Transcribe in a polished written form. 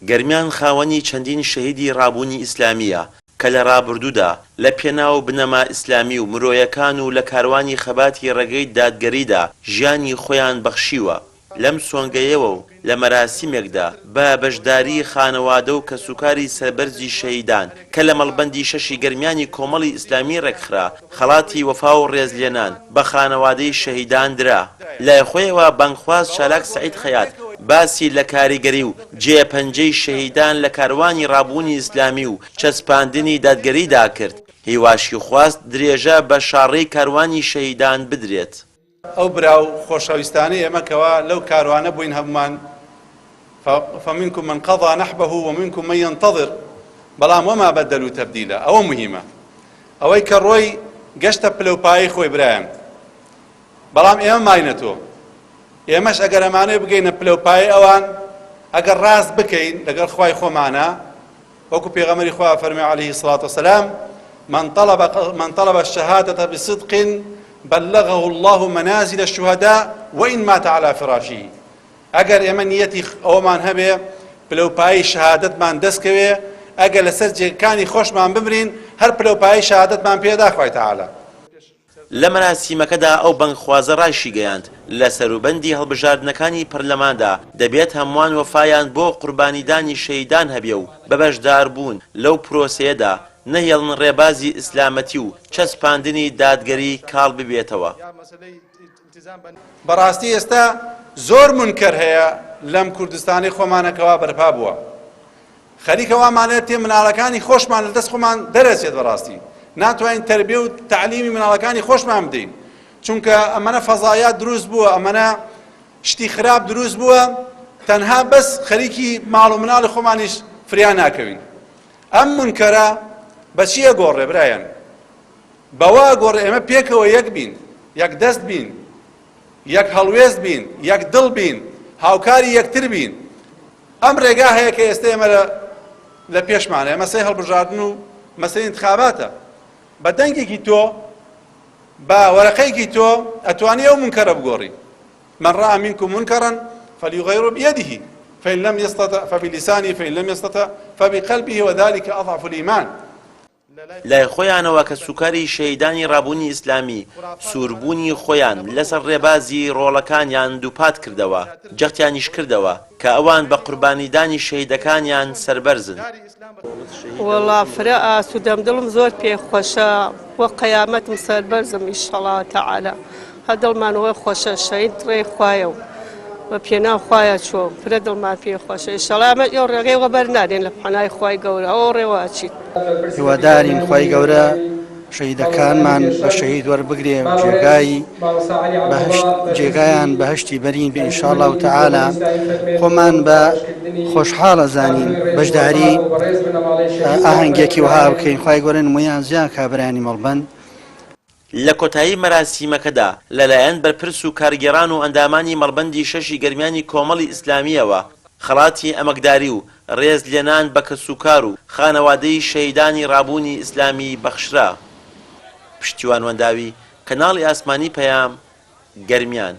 گەرمیان خاوەنی چەندین شەهیدی ڕابوونی ئیسلامیە کە لە ڕابردوودا لە پێناو بنەما ئیسلامی و مرۆیەکان و لە کاروانی خەباتی ڕێگەی دادگەریدا ژیانی خۆیان بەخشیوە. لەم سۆنگەیەوە و لە مەراسیمێکدا بە بەشداری خانەوادە و کەسوکاری سەربەرزی شەهیدان کە لە مەڵبەندی شەشی گەرمیانی کۆمەڵی ئیسلامی ڕێکخرا خەڵاتی وەفا و ڕێزلێنان بە خانەوادەی شەهیدان درا. لای خۆیەوە بانگخواز چالاک سەعید خەیات باسی لە کاریگەری و جێپەنجەی شەهیدان لە کاروانی ڕابوونی ئیسلامی و چەسپاندنی دادگەریدا کرد. هیواشی خواست درێژە بە شاڕەی کاروانی شەهیدان بدرێت. ئەو براو خۆشەویستانەی ئێمەکەوە لەو کاروانە بووین هەمومان فمنكم من قضى نحبه ومنكم من ينتظر بەڵام وما بدلوا تبديلا. ئەوە مهمە ئەوەی کە ڕۆی گەشتە پلەپایی خۆی برایان بەڵام ئێمە ماینەتۆ ئێمەش ئەگەر ئەمانەی بگەینە پلەپایی ئەوان ئەگەر ڕاست بکەین لەگەڵ خوای خۆمانە وەکو پێغەمبەری خوا فەرمی عليه الصلاة والسلام من طلب الشهادة بصدق بلغه الله منازل الشهداء وإن مات على فراشه. ئەگەر ئێمە نیەتی ئەومان هەبێ پلەپایی شەهادەتمان دەستکەوێ ئەگەر لەسەر جێگەکانی خۆشمان بمرین هەر پلەپایی شەهادەتمان پێدا خوای تەعالا. لە مەراسیمەکەدا ئەو بەنگخوازە ڕاشی گەیاند لە سەروبەندی هەڵبژاردنەکانی پەرلەماندا دەبێت هەمووان وەفایان بۆ قوربانیدانی شەهیدان هەبێ و بەبەشدار بوون لەو پرۆسەیەدا نەهێڵن ڕێبازی ئیسلامەتی و چەسپاندنی دادگەری کاڵ ببێتەوە. بەڕاستی ئێستا زۆر منکەر هەیە لەم کوردستانی خۆمانەکەوا بەرپا بووە خەریکەوامانێت تێ مناڵەکانی خۆشمان لەدەست خۆمان دەرەچێت. بەڕاستی ناتوانین تەربیە و تعلیمی مناڵەکانی خۆشمان بدەین چونکە ئەمەنە فەزایات دروست بووە ئەمەنە شتی خراپ دروست بووە تەنها بەس خەریکی ماڵ و مناڵی خۆمانیش فریان ناکەوین. ئەم منکەرە بەچیە گۆڕێ برایان؟ بەوا گۆڕێ ئێمە پێکەوە یەک بین، یەک دەست بین، یەک هەڵوێست بین، یەک دڵ بین، هاوکاری یەکتر بین. ئەم ڕێگا هەیە کە ئێستا ئێمە لە پێشمانە مەسەی هەڵبژاردن و مەسەی انتخاباتە. بە دەنگێکی تۆ بە وەرەقەیەکی تۆ ئەتوانی ئەو منکەرە بگۆڕی. من رأى منكم منكرا فليغيره بيده فإن لم يستطع فبلسانه فإن لم يستطع فبقلبه وذلك أضعف الإيمان. لای خۆیانەوە کە سوکاری شەهیدانی ڕابوونی ئیسلامی سووربوونی خۆیان لەسەر ڕێبازی ڕۆڵەکانیان دووپات کردەوە جەختیانیش کردەوە کە ئەوان بە قوربانیدانی شەهیدەکانیان سەربەرزن. وەڵا فرە ئاسوودەم دڵم زۆر پێخۆشە وە قەیامەتم سەربەرزم ئینشەڵا تەعالا هەدڵمان وە خۆشە شەهید ڕێی خوایە و بە پێناو خوایە چۆ فرە دڵمان پێخۆشە ئینشەڵا ئەمە ئێوە ڕێگەی وەبەر نادێن لە پەنای خوای گەورە ئەوە ڕێوە ئەچیت. هیوادارین خوای گەورە شەهیدەکانمان بە شەهید وەربگرێ جێگایان بەهشتی بەرین بێ ئینشاءالله تەعالا خۆمان بە خۆشحاڵە زانین بەشداری ئاهەنگێکی وها بکەین خوای گەورە نمویان زیان کابرانی مەڵبەند. لە کۆتایی مەراسیمەکەدا لەلایەن بەرپرس و کارگێڕان و ئەندامانی مەڵبەندی شەشی گەرمیانی کۆمەڵی ئیسلامیەوە خەڵاتی ئەمەکداری و ڕێزلێنان بە کەسوکار و خانەوادەی شەهیدانی ڕابوونی ئیسلامی بەخشرا. پشتیوان وەنداوی کەناڵی ئاسمانی پەیام گەرمیان.